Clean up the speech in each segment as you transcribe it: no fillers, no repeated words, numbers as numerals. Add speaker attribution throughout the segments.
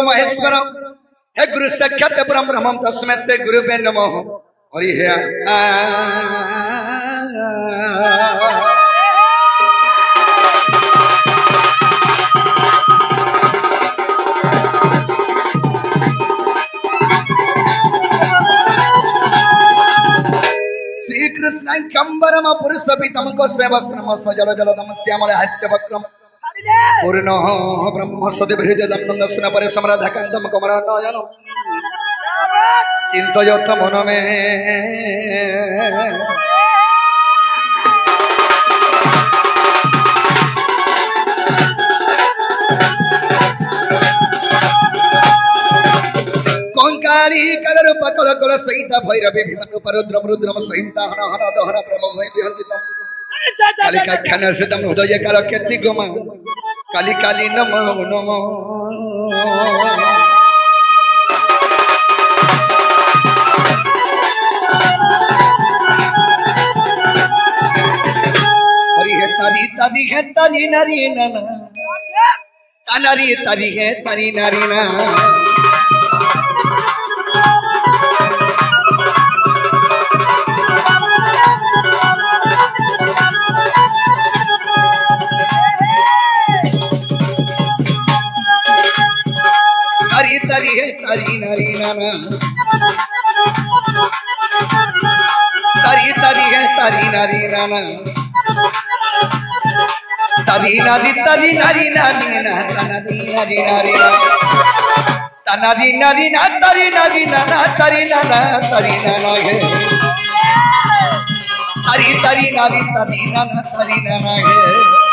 Speaker 1: महेश्वर हे गुरु साक्षात ब्रह्म तस्मै से गुरुवे नमः हरि हे श्री कृष्ण कंबरम पुरुष पितम को सेवस्नम सजल जलदम श्यामल हास्य वक्रम पूर्ण ब्रह्म सदेव हृदय दम दर्शन पर समराधकांतम कमल नयन चिंतयत मन में कंकाली कल रूप कल कल सहित भैरवी भीमक रुद्रम रुद्रम सहित हन हन दहन प्रेम भय विहंजितम कालिका ख्यान सितम हृदय काल केति गम काली काली नमो नमो हरि है तारी नारी नाना तानारी तारी है तारी नारी ना तारी है तारी नारी नाना तारी तारी है तारी नारी नाना तारी नारी नारी ना तारी नारी नारी ना तारी नारी ना तारी नारी नाना तारी नाना तारी नाना है तारी तारी नारी तारी नाना तारी नाना है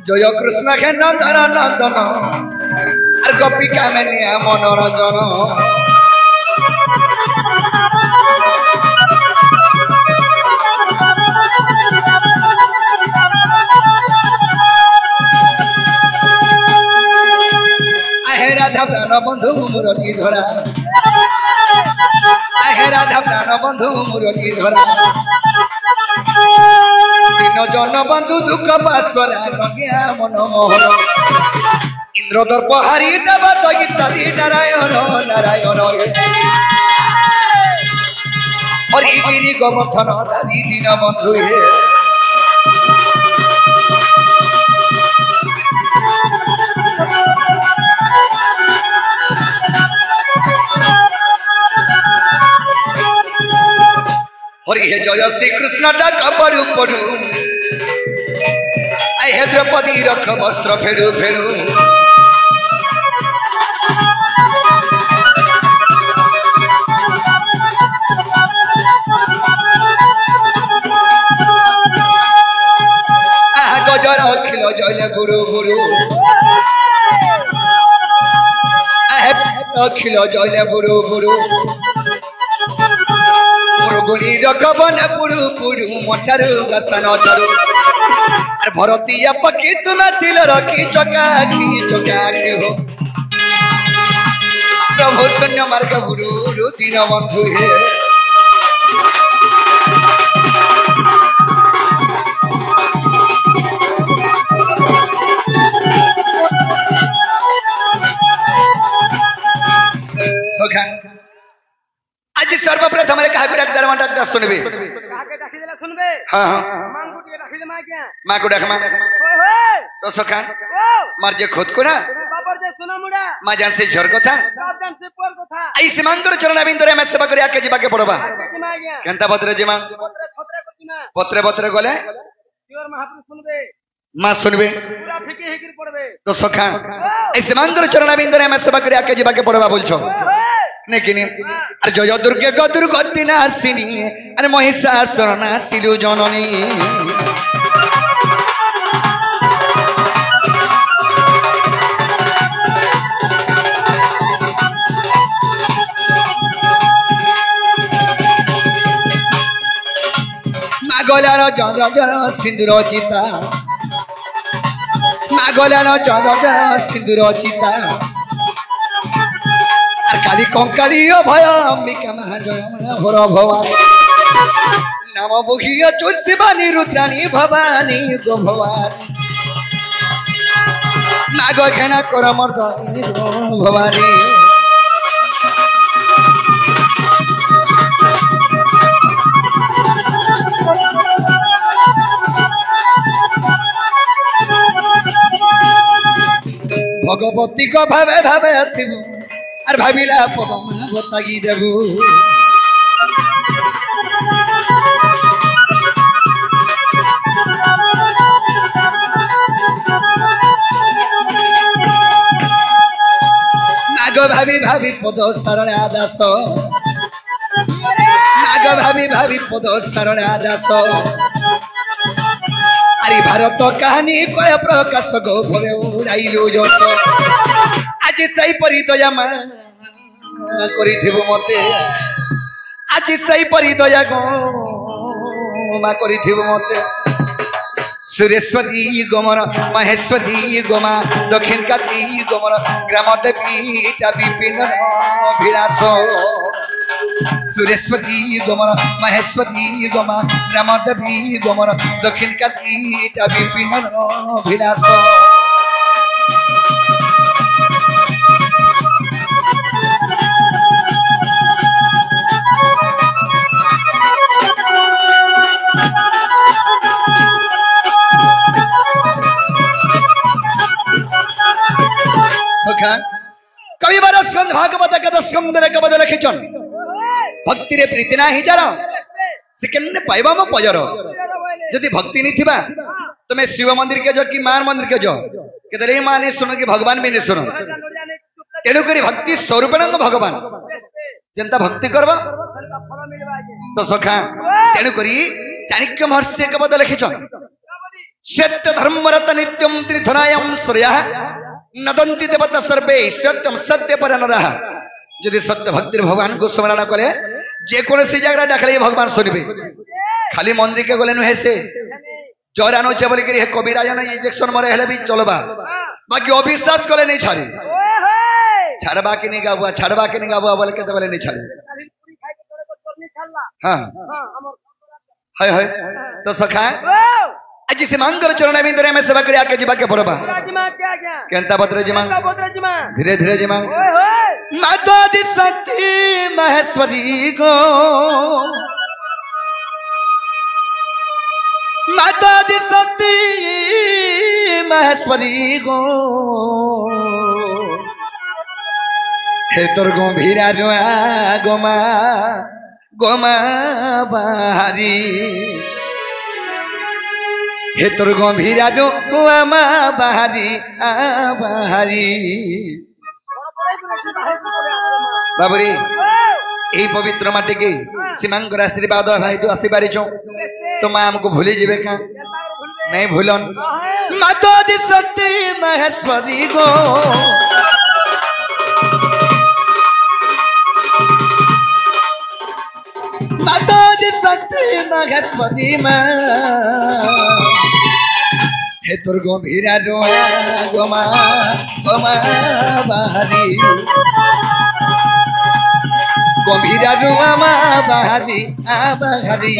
Speaker 1: जय कृष्ण के नंदन नंदन और गोपिका में निया मनोरंजन आहे राधा प्राण बंधु मुरली धरा आहे राधा प्राण बंधु मुरली धरा दिन जन बंधु दुख पासरा लगिया मनमोहन इंद्र दर्प हारी देव दगितारी नारायण नारायण हरिगिरी गोवर्धन दादी दीन बंधु हे हरि हे जय श्री कृष्ण डाक पड़ू पड़ू आई हे द्रौपदी रख वस्त्र फेरू फेरू गजर अखिल जय गुरु गुरु अखिल जय गुरु गुरु गुणी रखबन पुरु पुरु मठारु गसन चरु अरे भरतीय पक्षी तुम्हें दिल रखी चकाखी हो प्रभु शून्य मार्ग गुरु दीन बंधु हे सखा आज सर्वप्रथम कहा दरवाजा सुनबे हाँ हाँ माँ को डाक तो सखा मार जे खुद को ना माँ जान से झर को था ऐसे मांगर चरण बिंदुरे मैं सेवा करिया के जीवा के पड़वा केनता पत्र जी मां पत्रे पत्रे गले माँ सुनबे तो सखा ऐसे मांगर चरण बिंदुरे मैं सेवा करिया के जीवा के पड़वा बोलछो लेकिन अरे जय दुर्गे दुर्गति नासिनी अरे महिषासुर नासिलु जननी मागलार जन जन सिंदूर चिता मागलार जन जन सिंदूर चिता आदि कंकाली भय अंबिका महाजय हर भवानी नाम बुखिया चोर शिवानी रुद्राणी भवानी गो भवानी नाग खेना कर मर्दानी गो भवानी भगवती को भावे भावे थिबु आर भाविला पदम बताई देबु नाग भावी भावी पद शरण दास नाग भावी भावी पद शरण दास अरे भारत कहानी कह प्रकाश गो भवे उड़ाइलु जस आज सही परी दया मा करिथिबु मते आज सही परी दया गो मा करिथिबु मते सुरेश्वरी गोमर महेश्वरी गोमा दक्षिण काती गोमर ग्राम देवी टा विपिन अभिलाष सुरेश्वरी गोमर महेश्वरी गोमा ग्राम देवी गोमर दक्षिण काती टा विपिन अभिलाष कवि बार स्कंद भागवत कथा स्कंद रे कबद लिखिछन भक्ति रे प्रीति नाही जार से केने पाइबा म पजर यदि भक्ति नहीं थिबा तुमे शिव मंदिर के जो कि मान मंदिर के जो केदरे माने सुन कि भगवान भी नहीं सुन तेनु करी भक्ति स्वरूप न भगवान जनता भक्ति करबा तो सखा तेनु करी चाणक्य महर्षि कबद लिखिछन सत्य धर्म रत नित्यम त्रिधनायम सूर्य नदंती देवता सर्वे सत्यम सत्य पर नरह यदि सत्य भक्ति भगवान को स्मरण करे जे कोन सी जगह डाकले भगवान सुनबे खाली मंदिर के गले नुहे से जरानो चबल करी हे कविराज न इंजेक्शन मरे हेले भी चलबा बाकी अविश्वास कले नहीं छाड़ी छाड़बा के नहीं गाबुआ बोले केते बोले नहीं छाड़ी हां हाय हाय तो सखा आज से मांगर चरण बिंदरे में सेवा करिया के जीवा के पड़बा केंता पत्र जिमा धीरे धीरे जिमा माता दी शक्ति महेश्वरी को माता दी शक्ति महेश्वरी को हे तोर गंभीरा जुआ गोमा गोमा बाहरी हे तोर गंभीरा जो आमा बाहरी आ बाहरी बाबरी यही पवित्र माटी के सीमांकर आशीर्वाद भाई तू आसी पारिछ तो मां हमको भूली जीवे का नहीं भूलन माता दी शक्ति महेश्वरी गो माता दी शक्ति महेश्वरी मां हे तोर गंभीरा रोआ गोमा गोमा बाहरी गंभीरा रोआ मा बाहरी आ बाहरी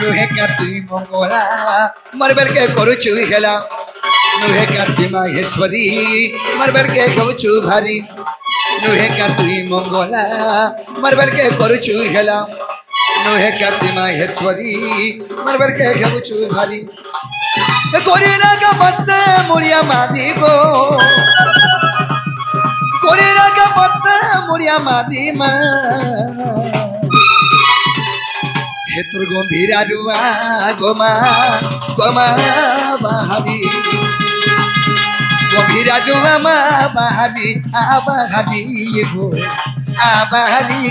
Speaker 1: नुहे काती मंगला मरबेल के करुचु हेला नुहे काती महेश्वरी मरबेल के गवचु भारी नुहे काती मंगला मरबेल के करुचु हेला नुहे काती महेश्वरी मरबेल के गवचु भारी कोरेरा का बस मुड़िया मारी गो कोरेरा का बस मुड़िया मारी मा हे तोर गंभीरा रुआ गोमा गोमा बाहरी गंभीरा रुआ मा बाहरी आ बाहरी गो आ बाहरी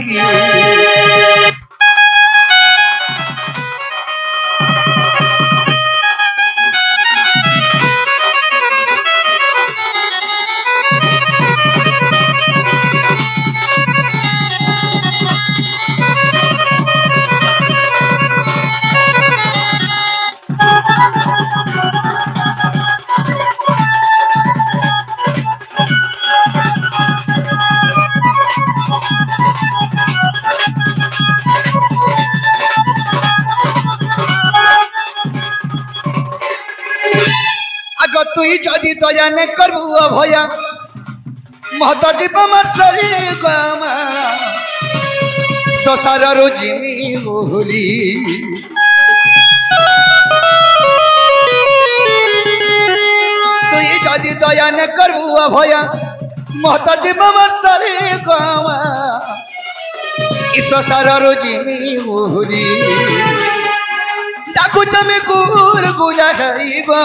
Speaker 1: तुई जदि दया न करबू भया महत जीव मसरी गामा संसार जिमी बोली तुई जदि दया न करबू भया महत जीव मसरी गामा संसार जिमी बोली डाकू चमे गुर गुला खाइबो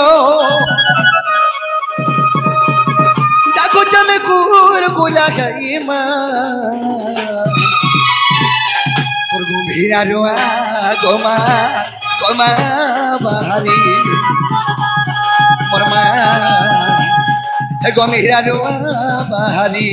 Speaker 1: डाकू चमे गुर गुला खाइमा और गंभीरा रुआ गोमा गोमा बाहरी मोरमा है गंभीरा रुआ बाहरी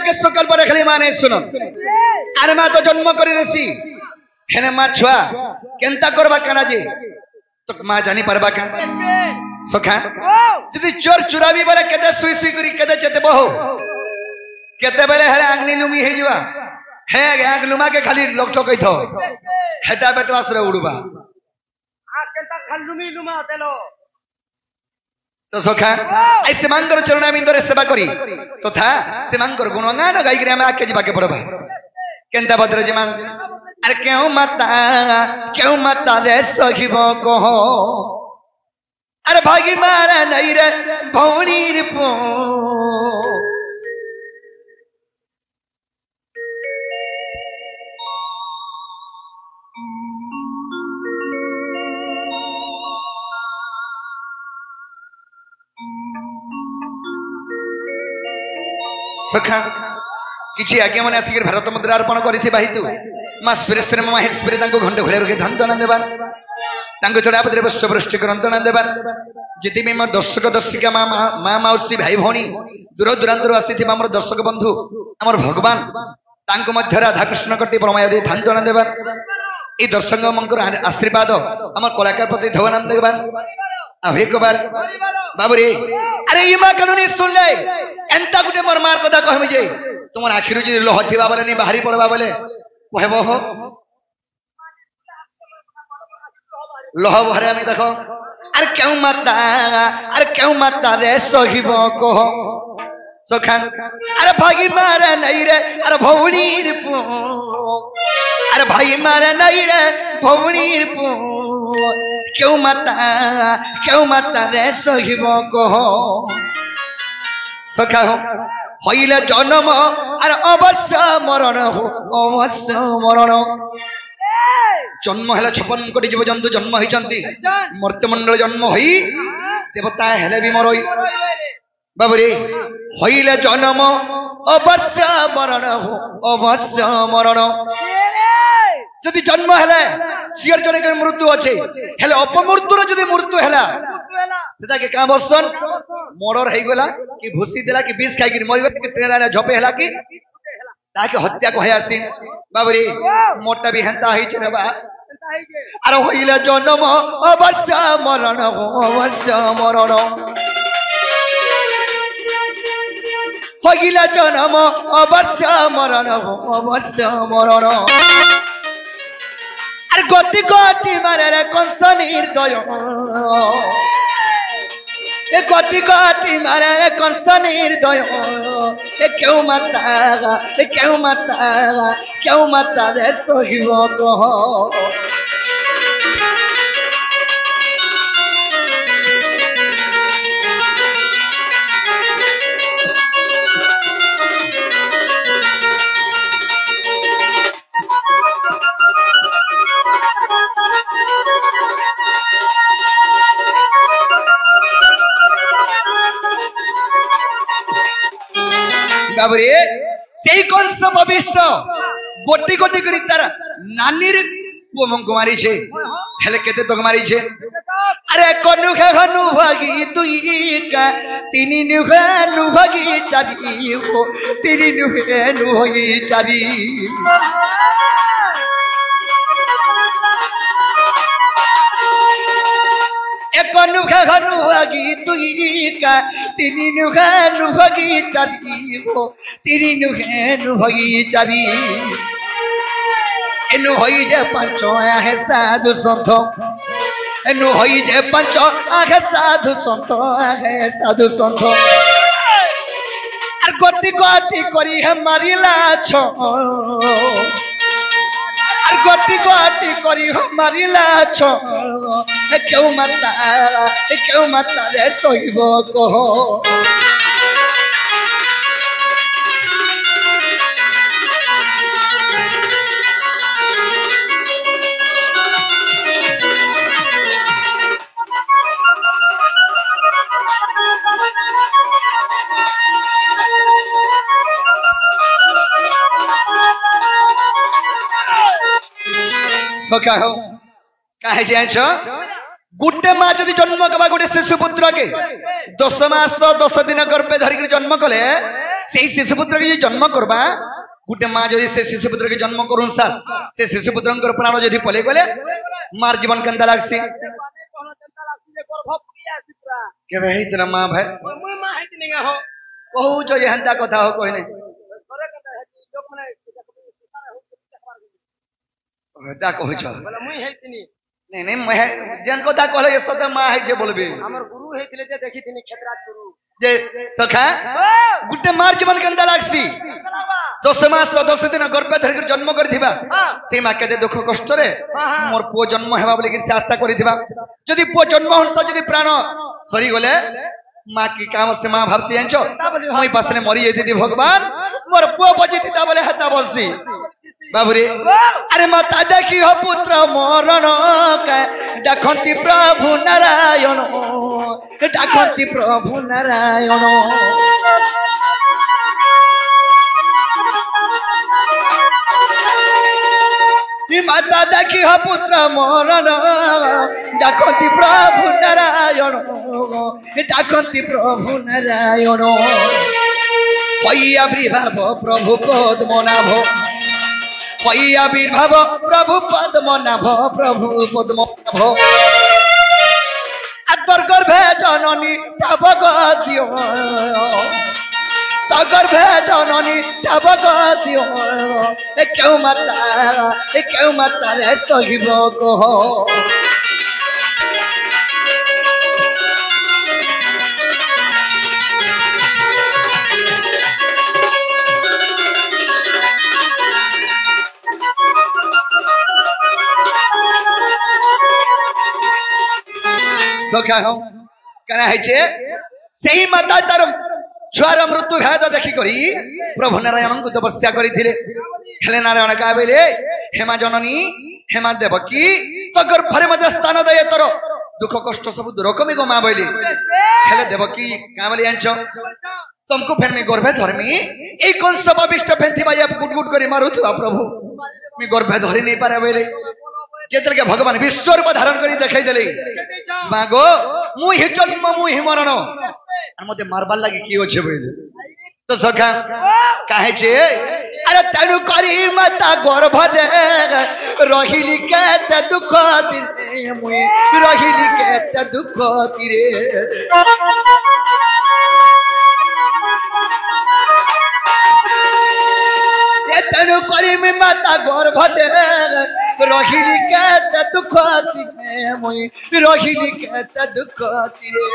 Speaker 1: के सकल पर खाली माने सुनो अरे माँ तो जन्म करी देसी हेने माँ छुआ केंता करबा काना जी तो माँ जानी परबा का सखा जदि चोर चुराबी बोले केते सुई सुई करी केते चेते बहो केते बेले हरे आंगनी लुमी हे जुवा हे आंग लुमा के खाली लोक ठोकई थो हेटा बेटवा सरे उडुबा आ केंता खाली लुमी लुमा देलो तो सखा आई सेमांकर चरणाबिंदरे सेवा करी तथा सेमांकर गुणगान गाई करे हम आके जीवा के पड़बा केंता भद्र जी मांग अरे क्यों माता रे सखीबो कहो अरे भागी मारा नहीं रे भौणी रे पो सखा किछि आज्ञा माने आसिक भारत मुद्रा अर्पण करिथि बाहितु मा सुरेश्वर महेश्वरी तांको घंटे घोड़े रखे धंतना देबान तांको चढ़ा पत्रे बस वृष्टि करंतना देबान जिति में मोर दर्शक दर्शिका मा माउसी भाई भौणी दूर दूरांतर आसीथिबा हमर दर्शक बंधु हमर भगवान तांको मध्य राधा कृष्ण कटी प्रमाय दे धंतना देबान ए दर्शक मंकर आशीर्वाद हमर कलाकार प्रति धवनान देबान अहे कबार बाबू रे अरे इमा कानूनी सुन ले एंता गुटे मोर मार कथा कहबे जे तुमर आखिरु जे लह थिबा बोले नि बाहरी पड़बा बोले कहबो हो लह भरे आमी देखो अरे क्यों माता रे सहिबो कहो सखा अरे भाई मारे नहीं रे अरे भौणी रे पो अरे भाई मारे नहीं रे भौणी रे पो क्यों माता रे सहिबो कहो सखा हो हईले जन्म अरे अवश्य मरण हो अवश्य मरण जन्म है 56 कोटी जीव जंतु जन्म होती मर्त्यमंडल जन्म हो देवता हेले भी मरई बाबू रे हईले जन्म अवश्य मरण हो अवश्य मरण जदि जन्म हेले सियर जने के मृत्यु अच्छे हेले अपमृत्युर जदि मृत्यु हेला सेटा के का बसन मर्डर हे गेला कि भूसी देला कि विष खाइ कि मरि गला कि ट्रेन झपे हेला कि ताके हत्या कहे आसी बाबू रे मोटा भी हंता है चरबा अरे होइला जन्म अवश्य मरण हो अवश्य मरण होइला जन्म अवश्य मरण हो अवश्य मरण अरे गति गति मारे रे कंस निर्दय ए गति गति मारे रे कंस निर्दय ए क्यों माता रे सहिबो कहो बाबरे से कंस भविष्ट गोटी गोटी करी तार नानी रे पुमको मारी छे हेले केते तो मारी छे अरे कोनु खनु भागी तुई का तिनी नु भागी चारी हो तिनी नु भागी चारी कोनु खनु भागी तुई का तिनी नु भागी चारी हो तिनी नु भागी चारी एनु होई जे पंचो है साधु संत एनु होई जे पंचो आगे साधु संत और गोटी गोटी करी है मारिला छो और गोटी गोटी करी है मारिला छो क्यों मता रे सोइबो कहो सखा हो काहे जाइछो गुटे मां जदि जन्म कबा गुटे शिशुपुत्र के 10 मास 10 दिन गर्भे धरिक जन्म कले सेही शिशुपुत्र के जन्म करबा गुटे मां जदि से शिशुपुत्र के जन्म करून सार से शिशुपुत्रंकर प्राण जदि पले गले मार जीवन कंदा लागसी के भाई तेरा मां भाई मां है तिनेगा हो कहू जो हंता कथा हो कोई नहीं दा कहू छ बोला मुई है तिनी नहीं नहीं मैं जन कथा कहले ये सदा मां है जे बोलबे हमर गुरु हेतिले जे देखि तिनी क्षेत्रात गुरु जे सखा गुटे मार जीवन कंदा लागसी 10 मास 10 दिन गर्भ धरि जन्म करथिबा से मां केते दुख कष्ट रे मोर पो जन्म हेबा बोली कि से आशा करथिबा जदि पो जन्म हंसा जदि प्राण सरी गले मां की काम से मां भाबसी जानछो मई पासने मरी जेति भगवान मोर पो बजिति ता बोले हता बोलसी बाबूरे अरे माता देखी हो पुत्र मरण डाकती प्रभु नारायण डाकती प्रभु नारायण माता देखी हो पुत्र मरण डाकती प्रभु नारायण डाकती प्रभु नारायण आविर्भाव प्रभु पद्मनाभ आविर्भाव प्रभु पद्मनाभ गर्भे जननी तब गद्य गर्भे जननी तब गद्य क्यों माता रे सहिब कह सखा हो कना है छे सही माता तार छुआर मृत्यु घात देखि करी प्रभु नारायण को तपस्या करिथिले हेले नारायण का बेले हेमा जननी हेमा देवकी तो गर्भरे मध्य स्थान दे तोर दुख कष्ट सब दूर कमी गो मां बोली हेले देवकी का बोली आंचो तुमको फेर में गर्भे धर्मी ए कोन सब अभिष्ट फेंथिबा या गुट गुट करी मारुथबा प्रभु मी गर्भे धरि नहीं पारे बोले जेतल के भगवान विश्व रूप धारण करी देखाई देले मागो मु ही जन्म मु ही मरण और मते मारबार लागी की होछे बोले तो सखा काहे छे अरे तनु करी माता गर्भ जे रहिली केते दुख दिने मुई रहिली केते दुख तिरे तेणु करी माता गर्भ जे रहिली केते दुख दिने मुई रहिली केते दुख तिरे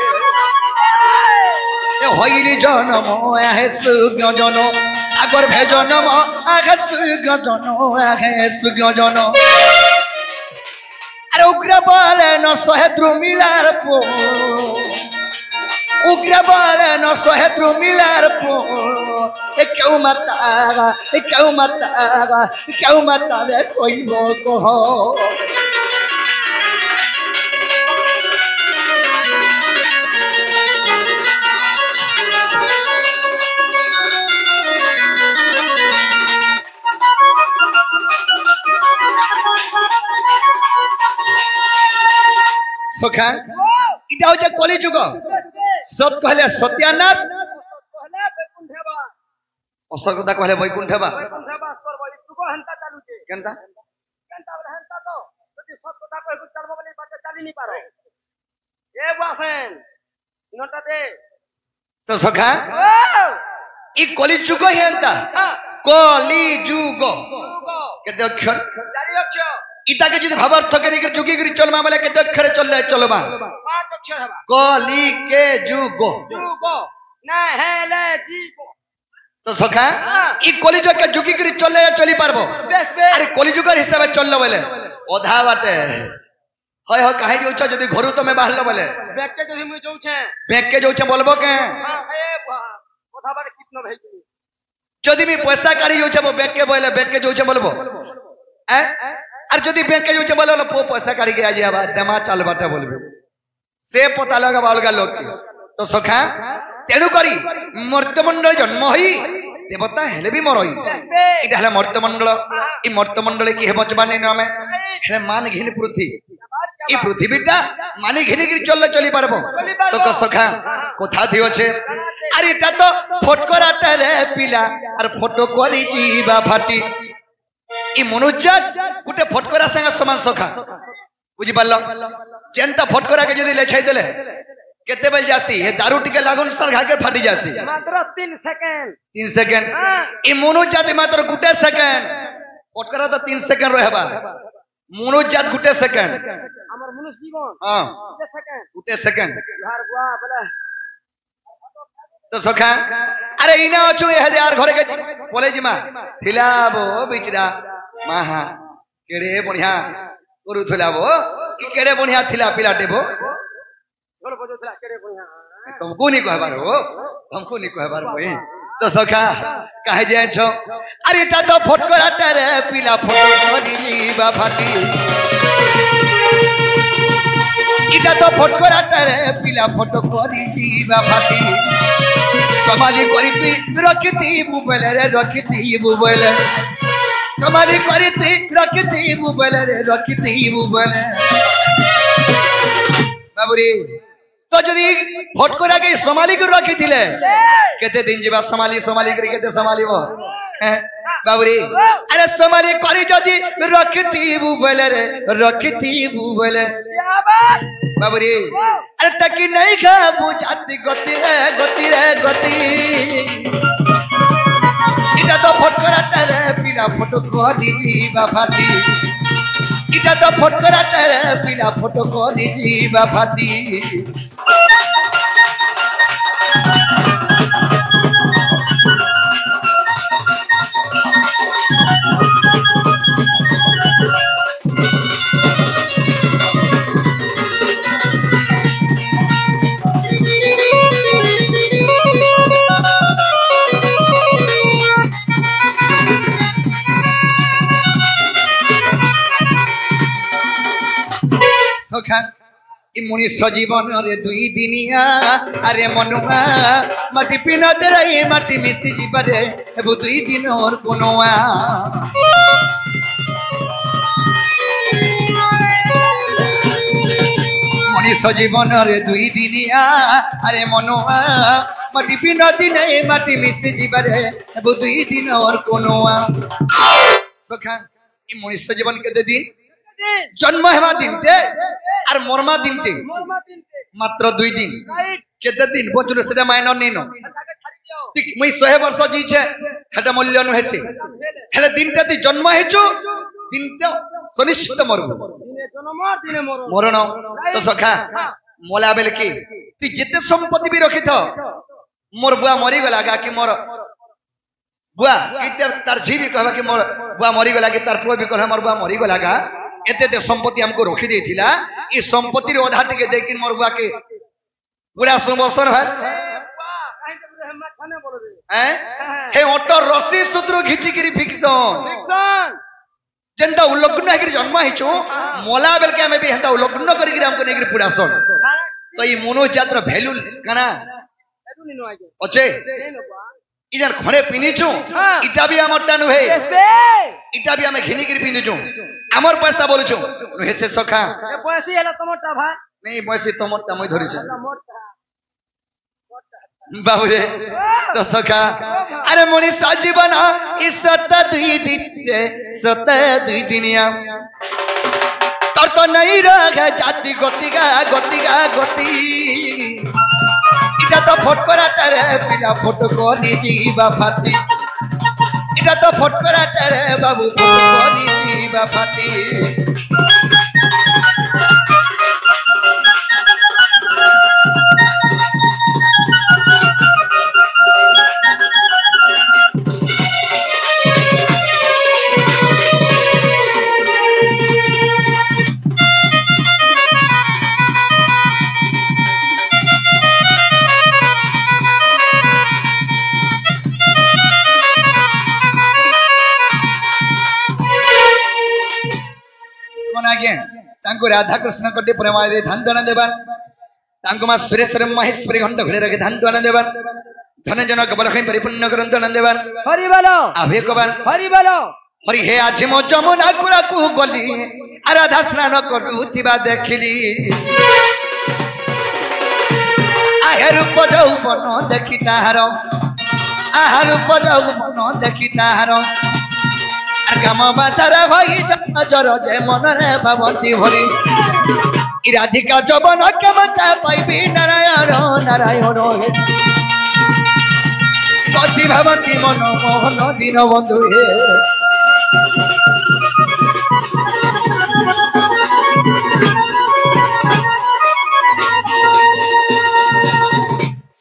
Speaker 1: हईली जन्म आहे सुज्ञ जन आगर भे जन्म आगे सुज्ञ जन आगे सुज्ञ जन अरे उग्र बले न सहे द्रुमिलार पो उग्र बले न सहे द्रुमिलार पो क्यों माता रे सोइब कह सखा इटा हो कली जुग सत कहले सत्यानाश असत कथा कहले वैकुंठ बा केनता तो सखा इ कली जुग हेंता कली जुग केते अक्षर इता के जदी भावार्थ करी के जुगी करी चलमा बोले केते अक्षर चलले चलबा पांच अक्षर हेबा कली के जुग ना हेले जीव तो सखा इ कली जुग के जुगी करी चलले चली पारबो अरे कली जुगर हिसाब चललो बोले ओधा बाटे हय ह काहे जोछ जदी घरु तमे बाहरलो बोले बैक के जदी मुई जोछ बोलबो के हां ए ओधा बाटे कितनो भेज जदी मी पैसा काढी जोछ बैक के बोले बैक के जोछ बोलबो ए আর যদি ব্যাংকে যাচ্ছে বলে হলো পয়সা কাড়ি গিয়া যাবা দেমা চালবাটা বলবে সে পতা লাগাবা অলগা লোক তো সখা তেণু করি মর্তমণ্ডল জন্ম হই দেবতা হেলে বি মরই এটা হলে মর্তমণ্ডল এই মর্তমণ্ডলে কি হেব জবানি নামে হেলে মান ঘিন পৃথিবী এই পৃথিবীটা মানি ঘিনি গিরি চললে চলি পারবো তো সখা কোথা দিওছে আর এটা তো ফটকরাটা রে পিলা আর ফটো করি জিবা ফাটি इ मनुजात गुटे फटकरा संग समान सखा बुझी पारलो जेंता फटकरा के जदी लेछाई देले केते बेल जासी हे दारू टिके लागुन सर घा के फाटी जासी मात्र 3 सेकंड इ मनुजात मात्र गुटे सेकंड फटकरा तो 3 सेकंड रहबा मनुजात गुटे सेकंड हमर मनुष्य जीवन हां गुटे सेकंड यार बुआ बोले तो सखा अरे इना अछु 1000 घरे के बोले जिमा थिलाबो बिचरा माहा केड़े बढ़िया करूथला बो कि केड़े बढ़िया थिला पिलाटे बो गोल बजोथला केड़े बढ़िया तुमको नहीं कहबार हो हमको नहीं कहबार भाई तो सखा काहे जाय छो अरे ता तो फटकराटा रे पिला फटो करी जीवा फाटी इटा तो फटकराटा रे पिला फटो करी जीवा फाटी समाली करिती रखती मोबाइल रे रखती मोबाइल समाली करिती रखती मोबाइल रे रखती मोबाइल बाबूरी तो जदी फटकरा के समाली को रखी दिले केते दिन जीवा समाली करी केते समालीबो बाबूरी अरे समाली करी जदी रखती मोबाइल रे रखती मोबाइल क्या बात बाबूरी अरे टकी नहीं खा बुझाती गति रे इटा तो फटकराटा रे पिला फटो करी जीवा फाटी इटा तो फटकराटा रे पिला फटो करी जीवा फाटी मनुष्य जीवन रे दुई दिनिया अरे मनुआ माटी पिना दे माटी मिसी जीवरे हेबु दुई दिन और कोनोआ मनुष्य जीवन रे दुई दिनिया अरे मनुआ माटी पिना दिने माटी मिसी जीवरे हेबु दुई दिन और कोनोआ सखा ई मनुष्य जीवन के दिन जन्म हेबा दिनटे আর মরমা দিনতে মাত্র 2 দিন কেতে দিন বচুর সেটা মাইন নিনো ঠিক মই 100 বর্ষ জিছে হেটা মূল্য ন হেছে হেলে দিনটা তুই জন্ম হেছু দিনটা সুনিশ্চিত মরব দিনে জন্ম দিনে মরণ তো সখা মোলা বেল কি তুই যেতে সম্পত্তি বি রখিত মোর বুয়া মরি গলা গা কি মোর বুয়া কিতে তার ঝিবি कहबा कि मोर बुआ मरी गला कि तार पुआ भी कहबा मोर बुआ मरी गला गा एते संपत्ति हमको रखी देथिला ई संपत्ति रे ओधा टिके देकिन मोर बुआ के पूरा संवत्सर है हैं हे ओटर रस्सी सूत्र घिची गिरी फिक्सन जेंता उल्लग्न है जन्म हिचो मोला बेल के हमें भी हेंता उल्लग्न करी गिरी हमको नेगिरी पूरा सन तो ई मनो जात्र वैल्यू कना अच्छे इधर खणे पिनिचु इटा भी हमरटा नुहे इटा भी हमें घिनी गिरी पिनिचु हमर पैसा बोलुचु नुहे से सखा ए पैसा हेला तमरटा भाई नहीं बसी तो मोटा मुई धरी बाबू रे तो सखा अरे मनीष जीवन सत दुई दिन सत दुई दिनिया तोर तो नहीं रहे जाति गतिगा गतिगा गति इटा तो फटकराटा रे पिला फटकनी जीवा फाटी इटा तो फटकराटा रे बाबू फटकनी जीवा फाटी राधा कृष्ण कटे प्रेम धान देवार मां सुरेश्वर महेश्वरी घंट घड़े रखे धान देवार धन जनक बल परिपूर्ण ग्रंथन देवार हरि बोलो आवे कबार हरि बोलो हरि हे आज मो जमुना कुला को गली राधा स्नान करुथिबा देखिली आहे रूप यौवन देखि ताहार आहा रूप यौवन देखि ताहार काम बाधार भाई जर जे मनरे भवती भरी राधिका जवन क्षमता पाइबी नारायण नारायण पति भवती मन मोहन दीन बंधु हे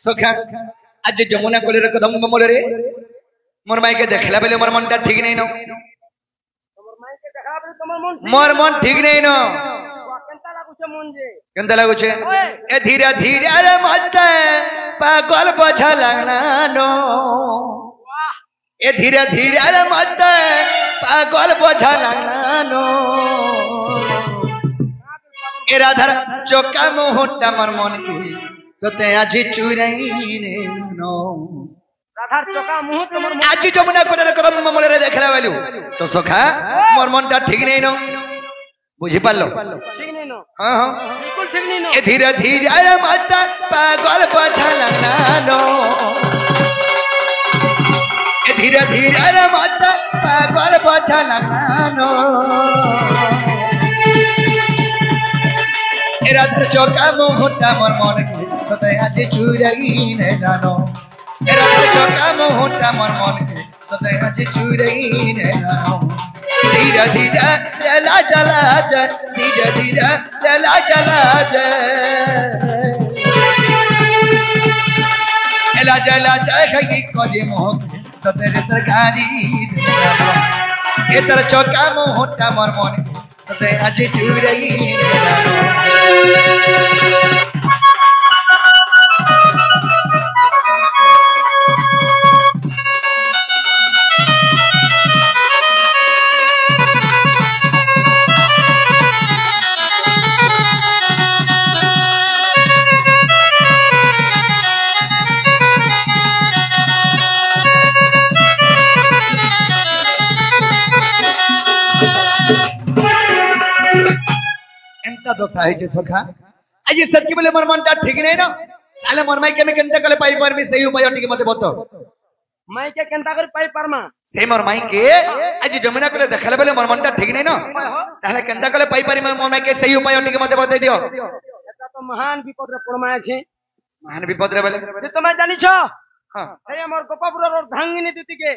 Speaker 1: सखा आज जमुना कोलेर कदम मोल रे मोर माई के देखला बेले मोर मनटा ठीक नहीं न मोर मन ठीक नहीं न केंता लागु छे ए धीरे धीरे अरे मत पागल बझला नो ए धीरे धीरे अरे मत पागल बझला नो ए राधा चोका मोहटा मोर मन की सते आज चुराई ने नो राधार चोका मुहूर्त मोर आज जमुना कोडर कदम मोले रे देखला वालू तो सखा मोर मनटा ठीक नहीं नो बुझी पालो ठीक नहीं नो हां हां बिल्कुल ठीक नहीं नो ए धीरे धीरे अरे मत पागल बझला नो ए धीरे धीरे अरे मत पागल बझला नो ए राधार चोका मुहूर्त मोर मन के सते आज चुराई ने जानो ए राधार चोका मुहूर्त मोर मन के सते आज चुराई ने जानो धीरे धीरे चला चला धीरे धीरे चला चला एला चला जाए कदे मोह सतेरे सरकारी ए तर चौका मोहटा मोर मन सते आज चुराई दशा है सखा आज सत्य बोले मोर मनटा ठीक नहीं ना ताले मोर माई के में केनता कले पाई परमी सही उपाय टिके मते बतो माई के केनता कर पाई परमा से मोर माई के आज जमुना कले देखले बोले मोर मनटा ठीक नहीं ना ताले केनता कले पाई परमी मोर माई के सही उपाय टिके मते बते दियो एता तो महान विपद रे पड़माया छे महान विपद रे बोले जे तुम जानि छ हां हे हमर गोपापुर रो धांगिनी दीदी के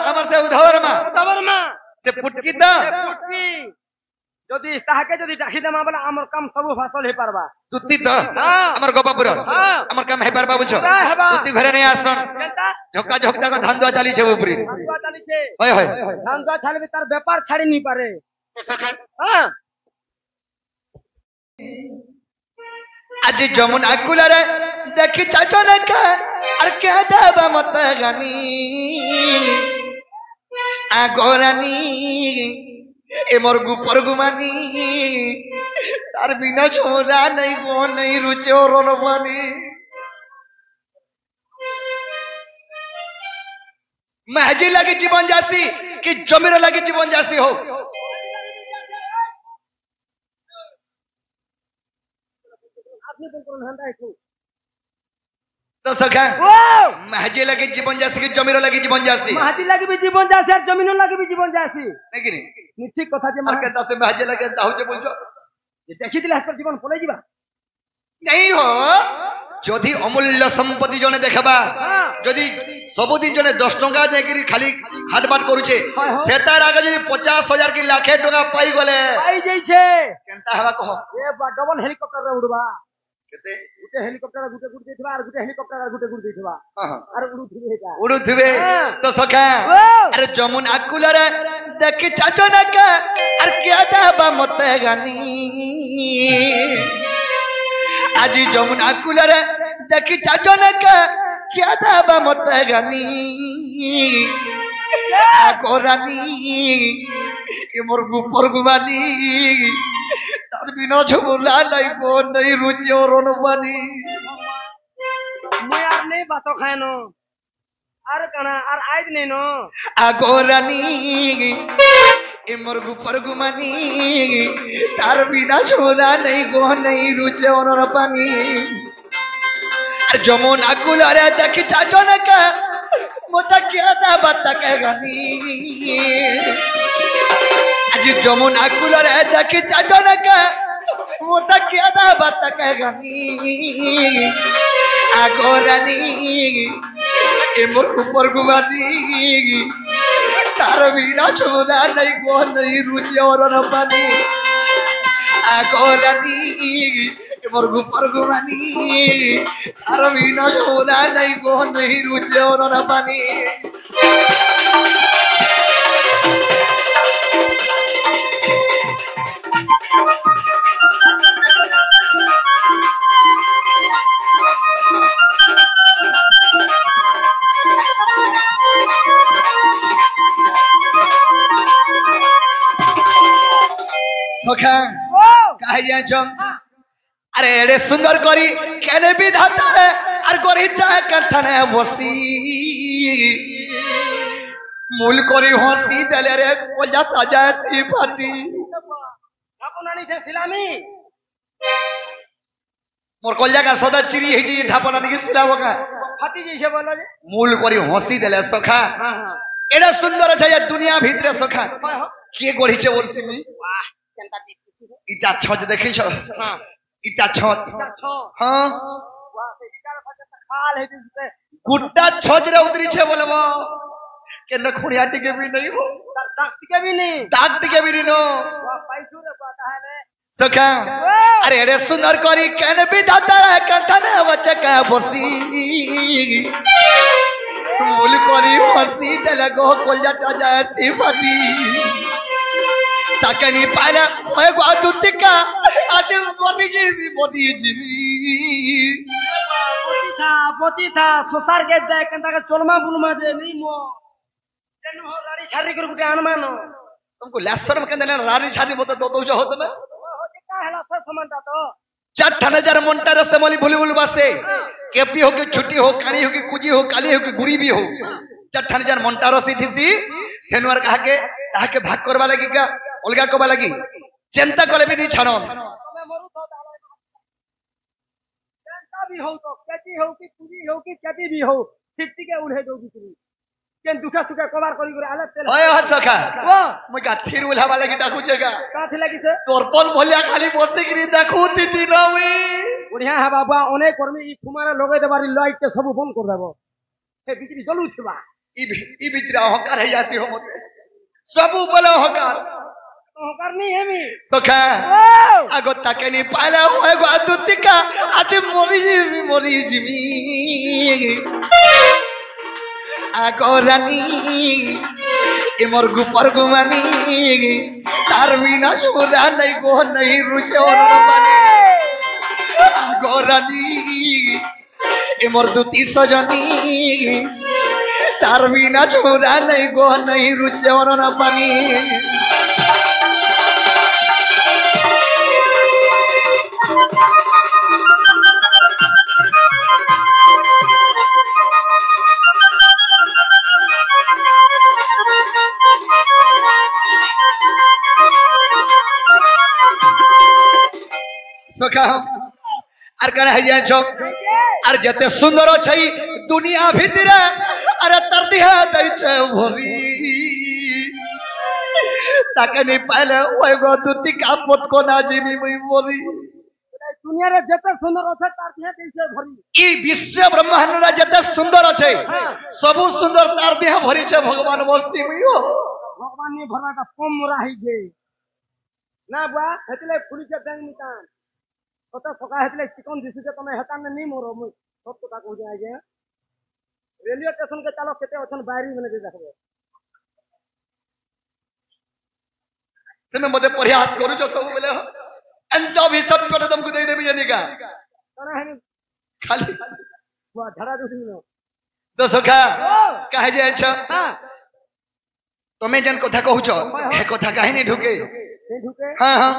Speaker 1: हमर से उधवर मा से पुटकी द पुटकी जदी ताहाके जदी डाकी देमा बला हमर काम सब फासल हे परबा तुति त हमर गोपापुर हमर काम हे परबा बुझो तुति घरे नहीं आसन झोका झोकता को धांधुआ चली छे ऊपरी धांधुआ चली छे होय होय धांधुआ छाड़बे तार व्यापार छाड़ी नहीं पारे हां आज जमुना कुलरे देखि चाचन का अर के देबा मत गानी आगोरानी ए मोर गुपर गुमानी तार बिना छोरा नहीं वो नहीं रुचे और रोमानी महजी लगी जीवन जासी कि जमीर लगी जीवन जासी हो तो सखा महजी लगे जीवन जासी कि जमीर लगे जीवन जासी
Speaker 2: महजी लगे भी जीवन जासी और जमीन लगे भी जीवन जासी
Speaker 1: नहीं कि नहीं
Speaker 2: ठीक कथा जे
Speaker 1: मार्केट से महजी लगे दाहुजे बोलछो
Speaker 2: ये देखि दिले हस्तर जीवन पळे जीवा
Speaker 1: नहीं हो जदि अमूल्य संपत्ति जने देखबा जदि सबुदिन जने 10 टका देकरी खाली हाटबाट करूछे सेतार आगे जदि 50,000 की लाख टका पाई गले
Speaker 2: पाई जाई छे
Speaker 1: केनता हवा कहो
Speaker 2: ए डबल हेलीकॉप्टर रे उड़बा
Speaker 1: केते
Speaker 2: गुटे हेलीकॉप्टर गुटे देथिबा और गुटे हेलीकॉप्टर गुटे देथिबा और
Speaker 1: उड़ू थिबे तो सखा अरे जमुना कुल रे देखि चाचना का अरे क्या दाबा मते गानी आज जमुना कुल रे देखि चाचना का क्या दाबा मते गानी आगोरानी ये मुर्गु परगुमानी तार बिना झमुला नहीं को नहीं रुचि और रोनबानी
Speaker 2: मैं यार नहीं बातो खानो आर कना आर आइज नहीं नो
Speaker 1: आगोरानी ये मुर्गु परगुमानी तार बिना झमुला नहीं को नहीं रुचि और रोनबानी जमुना कुल रे देखि चाचना का मोता क्या दा बता कहगानी आज जमुना कुल रे देखि चाचना का मोता क्या दा बता कहगानी आगोरानी ए मुर्गु परगुमानी तार बिना झमुला नहीं को नहीं रुचि और रोनबानी आगोरानी मुर्गु परगुमानी तार बिना झमुला नहीं को नहीं रुचि और रोनबानी सखा कहे अरे एडे सुंदर करी केने विधाता रे अर करी चाहे कंठने बसी मूल करी हंसी देले रे कोजा साजाए सी फाटी
Speaker 2: ढापनानी से सिलामी
Speaker 1: मोर कोजा का सदा चिरी है जी ढापना दिखे सिलाव का
Speaker 2: फाटी जैसे बोला जे
Speaker 1: मूल करी हंसी देले सखा
Speaker 2: हां हां
Speaker 1: एडे सुंदर छै ये दुनिया भीतर सखा के गढ़ी छे ओरसी में
Speaker 2: वाह केनता
Speaker 1: इटा छज देखै छ हां इटा छज हां
Speaker 2: वाह से इटा खाल है जिससे
Speaker 1: गुड्डा छज रे उतरी छे बोलबो के नखुड़िया टिके भी नहीं हो
Speaker 2: दाग टिके भी नहीं
Speaker 1: नो
Speaker 2: वाह पैसू रे पता है ने
Speaker 1: सखा अरे एडे सुंदर करी केने विधाता रे कंठने बच्चे का बसी मूल करी हंसी देले गो कोलजाटा जाए सी फाटी ताके नहीं पाले ओए गो दुतिका आज बनी जीवी
Speaker 2: पोती था सोसार के जाए कंता का चोलमा बुलमा दे नहीं मो तेनु हो रानी छारी कर गुटे अनमानो
Speaker 1: तुमको लसर में कंदे रानी छारी मत दो जो हो तमे
Speaker 2: हो का हला सर समानता तो
Speaker 1: 4,000 मोंटा रसमली भूली भूल बासे केपी हो कि छुट्टी हो कानी हो कि कुजी हो काली हो कि गुड़ी भी हो 4,000 मोंटा रसी थीसी सेनुआर कहा के भाग करवा लगी का अलगा कोबा लगी चिंता करे भी नहीं छानो
Speaker 2: तमे मरु तो चिंता भी हो तो केटी हो कि कुजी हो कि केटी भी हो छिट्टी के उड़े दो बिचरी केन दुखा सुखा कवर करी करे आले तेल
Speaker 1: ओए हस सखा ओ मैं गाथीर उलावा लगी डाकू जगा
Speaker 2: काथे लगी से
Speaker 1: तोरपन भलिया खाली बसे गिरी देखू तीती नवी
Speaker 2: बढ़िया है बाबा अनेक कर्मी ई कुमारे लगे देबारी लाइट के सब बंद कर देबो हे बिचरी जलू छबा
Speaker 1: ई बिचरा हकार है जासी हो मते सब बोलो हकार
Speaker 2: नहीं है मी
Speaker 1: सखा आगो ताके नहीं पाला होए गो दुतिका आज मोरी जिमी आगो रानी ए मोरगु परगुमानी तार बिना सुरा नहीं गो नहीं रुचे और बानी आगो रानी ए मोर दुती सजनी तार बिना सुरा नहीं गो नहीं रुचे और बानी सखा आर कण है जान छो अरे जते सुंदर छै दुनिया भीतर अरे तर दिहा दै छै भरी ताके नहीं पाले ओए गो दुती का पोट को ना जीवी मई मोरी
Speaker 2: दुनिया रे जते सुंदर छै तार दिहा दै छै भरी
Speaker 1: ई विश्व ब्रह्मांड रे जते सुंदर छै सब सुंदर तार दिहा भरी छै भगवान वर्षी मई हो
Speaker 2: भगवान ने भरवाटा कम राही जे ना बुआ हेतले फुली के बैंक निकान कत सका हेतले चिकन दिसु जे तमे हेता ने नहीं मोरो मु सब कथा कहू जे आगे रेलवे स्टेशन के चालक केते अछन बाहरी मने दे देखबे तमे
Speaker 1: मते प्रयास करू जो सब बेले अंत भी सब को तुमको दे देबे जनिका
Speaker 2: कना है
Speaker 1: खाली
Speaker 2: बुआ धरा दुसी न
Speaker 1: तो सखा कहे जे छ हां तमे जन कथा कहू छ हे कथा काहे नहीं ढुके हाँ हाँ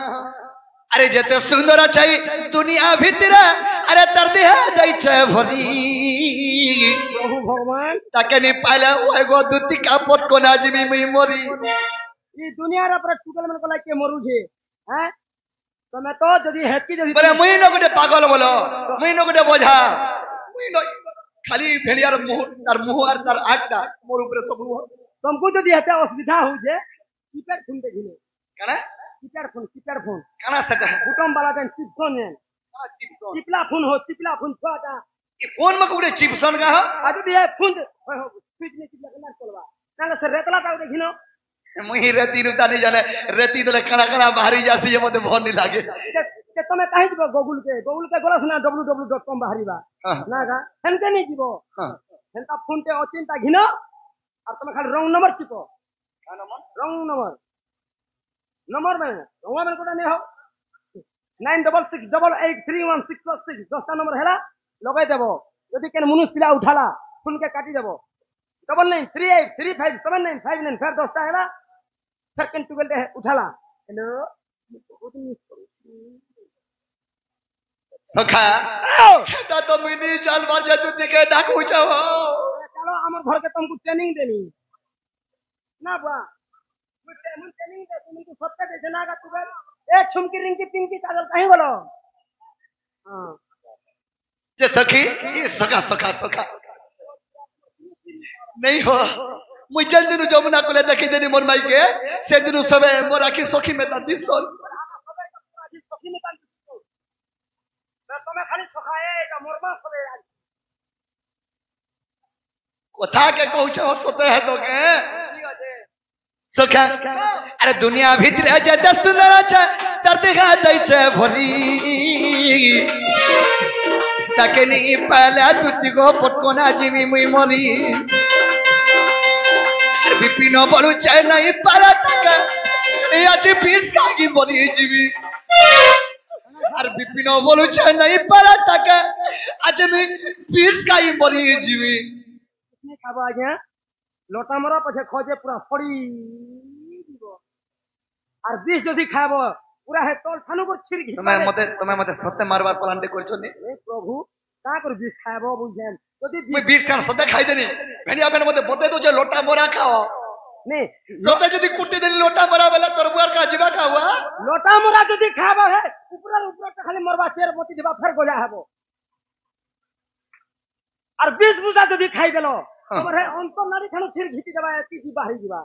Speaker 1: अरे जते सुंदर छै दुनिया भीतर अरे तर दिहा दै छै भरी
Speaker 2: प्रभु भगवान
Speaker 1: ताके नहीं पाले ओए गो दुती का पोट को ना जीवी मई मोरी
Speaker 2: ई दुनिया रे पर टुकल मन को लाग के मरु जे हैं तमे तो जदी हेतकी जदी
Speaker 1: बोले मुई न गोटे पागल बोलो मुई न गोटे बोझा मुई न खाली भेड़ियार मुंह और तार आंखटा मोर ऊपर सब
Speaker 2: तुमको जदी हेते असुविधा हो जे कीपैड फोन देखिले
Speaker 1: कना
Speaker 2: कीपैड फोन
Speaker 1: कना सटा
Speaker 2: बुटम वाला जन चिप फोन है चिपला फोन हो चिपला फोन छोटा
Speaker 1: ई फोन में कुड़े चिपसन का हो
Speaker 2: आज भी है फोन हो स्विच ने चिपला के ना चलवा ना से रेतला ता देखिनो
Speaker 1: मुई रेती रुता नहीं जाने रेती तो कना कना बाहरी जासी ये मते भन नहीं लागे
Speaker 2: के तमे काहे जीवो गूगल के गोलस ना www.com बाहरी बा ना का हेनते नहीं जीवो हेनता फोन ते अचिंता घिनो और तमे खाली रॉन्ग नंबर चिपो का नंबर रॉन्ग नंबर में रॉन्ग में कोटा नहीं हो 9668831666 10टा नंबर हैला लगाई देबो यदि केन मनुष्य पिला उठाला फोन के काटी देबो 9938357959 फिर 10टा हैला फिर केन टुगल दे उठाला हेलो बहुत मिस करू
Speaker 1: सखा ता तो मिनी जान मार जा तू देखे डाकू जाओ
Speaker 2: चलो हमर घर के तुमको ट्रेनिंग देनी ना बा मुझे ट्रेनिंग दे तुमको सत्य दे जना का तू ए छुमकी रिंकी पिंकी काजल कहीं बोलो हां
Speaker 1: जे सखी ये सखा सखा सखा नहीं हो मुझे दिन जमुना को ले देखी देनी मोर माई के से दिन सबे मोर आखी सखी में ता दिसन
Speaker 2: सखी में ता तमे खाली सखाए का मोरबा सबे
Speaker 1: कथा के कहू छ सोते है तो के सखा अरे दुनिया भीतर जते सुंदर छ तर दिखा दै छ भरी ताके नहीं पाला तुति को पटको ना जीवी मुई मरी विपिन बोलू छ नहीं पाला ताके ए आज 20 कागी मरी जीवी और विपिन बोलू छ नहीं पाला ताके आज मैं 20 कागी मरी जीवी
Speaker 2: कितने खाबो आज्ञा लोटा मरा पछे खोजे पूरा फड़ी दिबो और 20 जदी खाबो पूरा है तोल थानु को छिर घी
Speaker 1: तुम्हें मते सत्य मारबार प्लान दे करछो ने
Speaker 2: ए प्रभु का कर 20 खाबो बुझेन जदी
Speaker 1: मैं 20 खान सत्य खाई देनी भेड़िया बेन मते बते दो जे लोटा मोरा खाओ
Speaker 2: ने
Speaker 1: सत्य जदी कुटी देनी लोटा मोरा वाला तरबुआर का जीवा का हुआ
Speaker 2: लोटा मोरा जदी खाबो है ऊपर तो खाली मरबा चेर मोती दिबा फिर गोजा हबो और 20 बुझा जदी खाई देलो हमर है अंतर नारी खानु छिर घीटी देबा एती जी बाहरी जीवा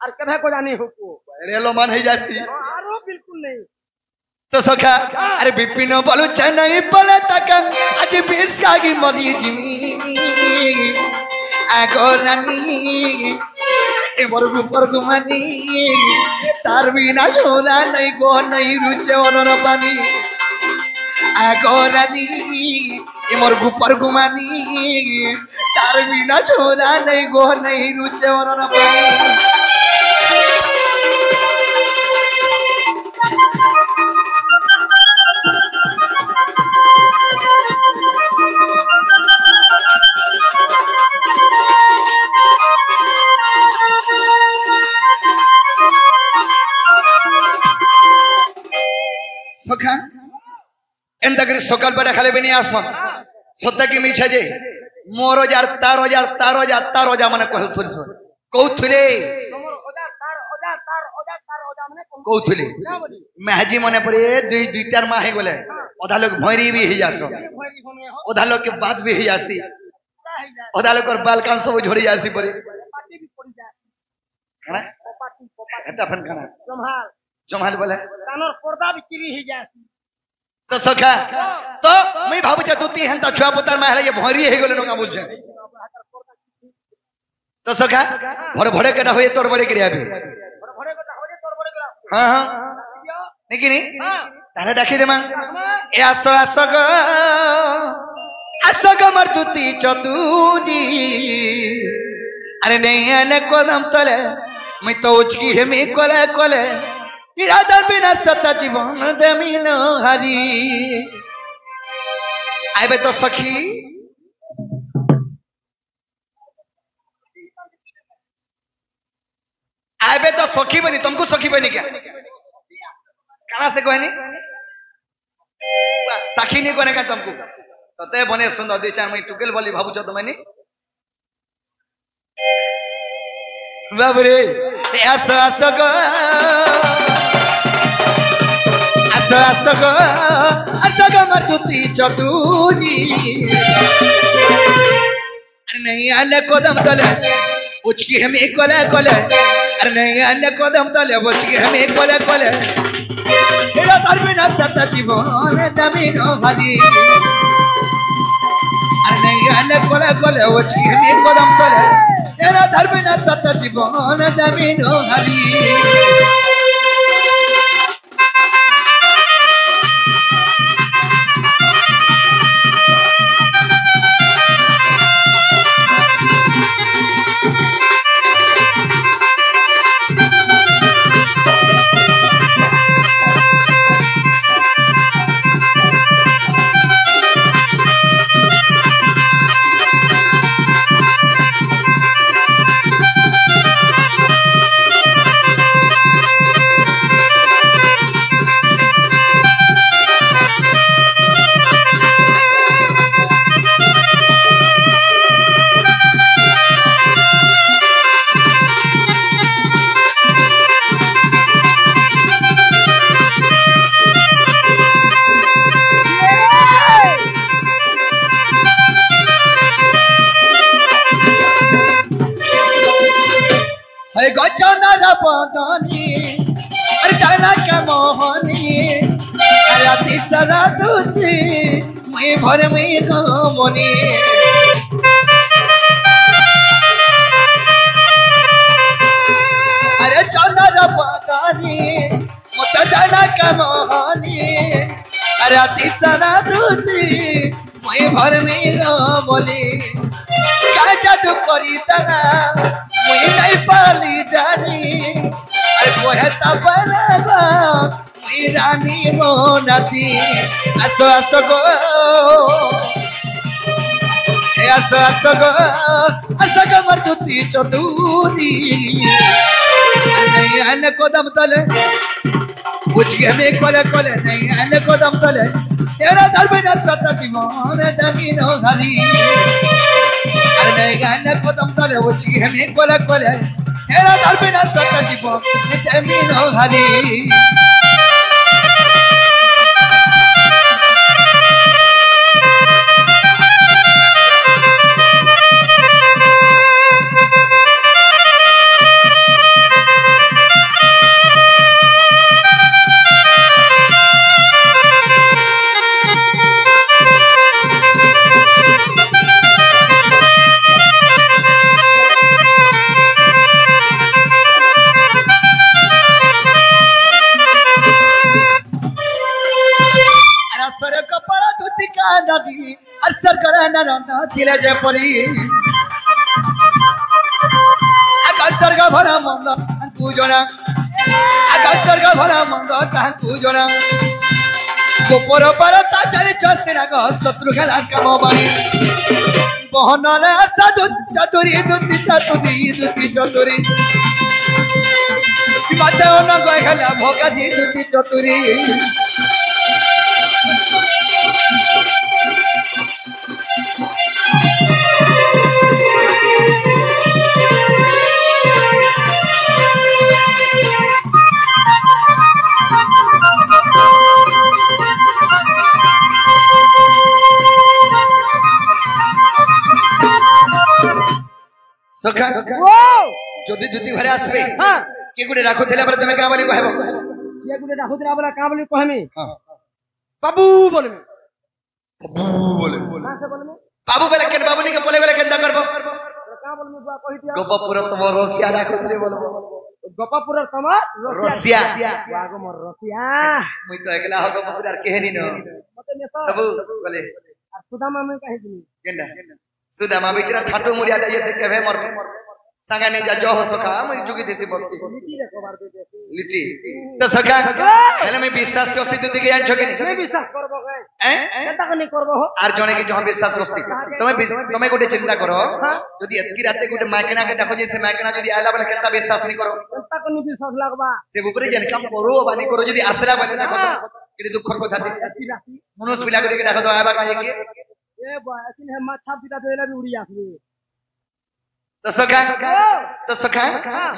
Speaker 2: और कभे को जानी हुको
Speaker 1: रेलो मन है जासी
Speaker 2: आरो बिल्कुल नहीं
Speaker 1: तो सखा अरे विपिन बोलू छ नहीं पले तक आज 20 कागी मरी जीवी आगो रानी ए बरगु परगु मानी तार बिना सोना नहीं गो नहीं रुचे अनर पानी आगो रानी ए मरगु परगु मानी तार बिना सोना नहीं गो नहीं रुचे अनर पानी सखा एंतकरी सकाल बेटा खाली बिनी आसन सत्य की मिछा जे मोर हजार तार हजार तार हजार तार हजार माने कहथुर कहथुरे
Speaker 2: तमर हजार
Speaker 1: कहूली मेहजी मने पड़े दुई चार माह हो गले अधा लोग भैरी भी ही जास अधा लोग के बात भी ही जासी अधा लोग बाल काम सब झड़ी जासी पड़े जमाल बोले तो सखा तो मैं भाबु जे दुती हंता छुआ पुतार में ये भरी हे गेले नंगा बुझे तो सखा भड़ भड़े केटा होए तोड़ बड़े क्रिया भी हां हां निकी नी ताले डाकी दे मा ए आसो आसो ग मर दुती चतुरी अरे नहीं आने कोदम तले मैं तो उचकी है मैं कोले कोले इरादर बिना सत्ता जीवन दमीन हरी आए तो सखी आए तो सखी बनी तुमको सखी बनी क्या कहाँ से कहनी सखी नहीं कहने का तुमको सत्य बने सुंदर दी चार मैं टुकेल बोली भाबू चो तुम्हें बाबरे आसो आसो गो मर दुती चतुरी अरे नहीं आले कोदम तले उचकी हमें कोले कोले अरे नहीं आले कोदम तले उचकी हमें कोले कोले तेरा धर्म सत्ता जीवन जमीन हरी अरे नहीं आले कोले कोले उचकी हमें कोदम तले तेरा धर्म सत्ता जीवन जमीन हरी अरे डाला का मोहनी अरे तीसरा दूती मैं भर में घमनी अरे चंदर पतानी मत डाला का मोहनी अरे तीसरा दूती मैं भर में घमनी क्या जादू करी तना मैं नहीं पाली जानी अरे कोहे तबरगा मैं रानी मोनती आसो आसो गो ए आसो गो मर दुती चतुरी नहीं आने कोदम तले कुछ के में कोले कोले नहीं आने कोदम तले तेरा धर्म न सत्ता जीवन जमीन हरी अरे नहीं आने कोदम तले कुछ के में कोले कोले तेरा धर्म न सत्ता जीवन जमीन हरी असर करना रंदा दिले जे परी आकाशर का भरा मंद तू जना आकाशर का भरा मंद तू जना गोपर पर ताचारी चरसिना ग शत्रु खेला काम बाणी बहन रे आशा चतुरी दुती चतुरी माते न गय खेला भोगा दी दुती चतुरी যদি দুতি ঘরে আসবে
Speaker 2: হ্যাঁ
Speaker 1: কে গুড়ে রাখুଥିଲା বলে তুমি কা বলি কহব
Speaker 2: কে গুড়ে রাখুଥିଲା বলে কা বলি কহমি বাবু বলমি
Speaker 1: বাবু বলে
Speaker 2: কাছে বলমি
Speaker 1: বাবু বলে কেন বাবু নিকে বলে বলে কেন করব
Speaker 2: কা বলমি বুয়া কহি দিয়া
Speaker 1: গোপপুর তোমার রসিয়া রাখুতলে বলবো
Speaker 2: গোপাপুর তোমার
Speaker 1: রসিয়া
Speaker 2: বাগো মোর রসিয়া
Speaker 1: মুই তো একলা হক গোপপুর আর কেহেনি ন
Speaker 2: মতে নেতা
Speaker 1: সব বলে
Speaker 2: আর সুদামা আমি কহি দিনি
Speaker 1: কেনডা সুদামা বিচরা ঠাটু মুড়িয়াটা এসে কেভে মর সাঙ্গা নেই যা জহ সখা মই যুগি দেশি বলছি
Speaker 2: লিটি রে কবার দে দেছি
Speaker 1: লিটি তো সখা হেলে আমি বিশ্বাস করছি তুই দিকে আনছো কেনি
Speaker 2: তুমি বিশ্বাস করব গে
Speaker 1: হ্যাঁ
Speaker 2: কেটা কনি করব হো
Speaker 1: আর জনে কি যখন বিশ্বাস করছি তুমি গোটে চিন্তা করো যদি এতকি রাতে গোটে মাইকেনা কে দেখো যে সে মাইকেনা যদি আইলা বলে কেনতা বিশ্বাস নি করো
Speaker 2: কেটা কনি বিশ্বাস লাগবা
Speaker 1: সে উপরে জানি কাম করো বানি করো যদি আসলা বলে দেখো তো এটি দুঃখর কথা মনুষ পিলা করে দেখো তো আবার কাজে কি
Speaker 2: এ বয়াসিন হে মাছা পিটা দেলা বি উড়ি আসবে
Speaker 1: तो सखा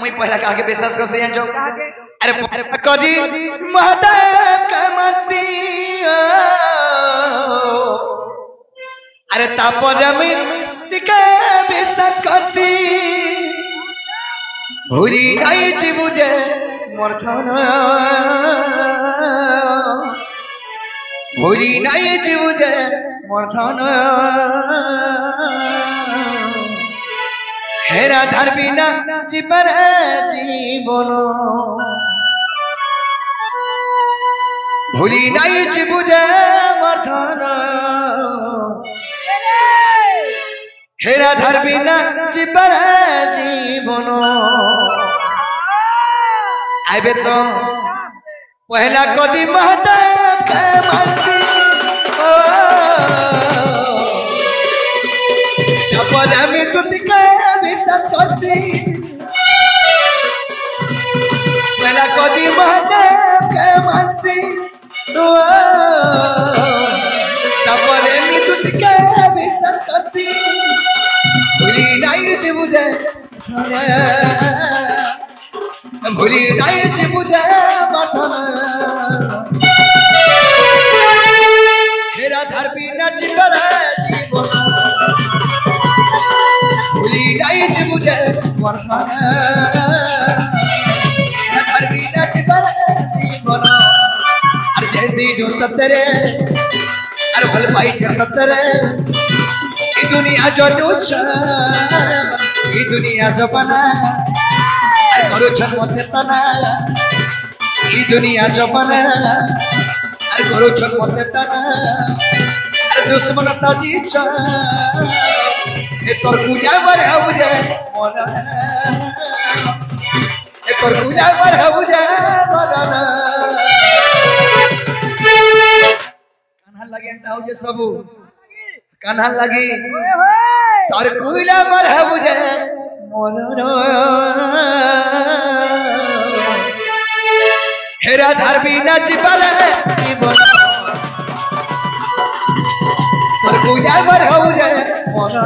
Speaker 1: मुई पहला काके विश्वास कर सही जो अरे कजी महादेव का मसी अरे तापर मी तिके विश्वास करसी भूरी नहीं जी बुझे मरथन भूरी नहीं जी बुझे मरथन हेरा धरबी ना जीवन जीवन भूली नहीं जीवुजे मर्धन हेरा धरबी ना जीवन जीवन आबे तो पहला कदी महादेव के मसी तापर আমি তুতিকে বিশ্বাস করছি পহলা কদি महादेव के मसी তাपर আমি তুতিকে বিশ্বাস করছি ভুলি নাই জীবুজে ভুলি নাই জীবুজে মথন হেরা ধরবি না জীবন জীবন भूली नहीं मुझे मरहन धरबी ना जीवन जीवन अरे जल्दी जो सतरे अरे भल पाई थे सतरे ये दुनिया जो नूच ये दुनिया जो बना अरे करो छन मते तना ये दुनिया जो बना अरे करो छन मते तना अरे दुश्मन साजी चा ए तोर पूजा पर हबुजे मोना ए तोर पूजा पर हबुजे मोना कान्हा लगे ताऊ जे सबु कान्हा लगी तोर पूजा पर हबुजे मोना हेरा धरबी ना जीवन जीवन तोर पूजा पर हबुजे मोना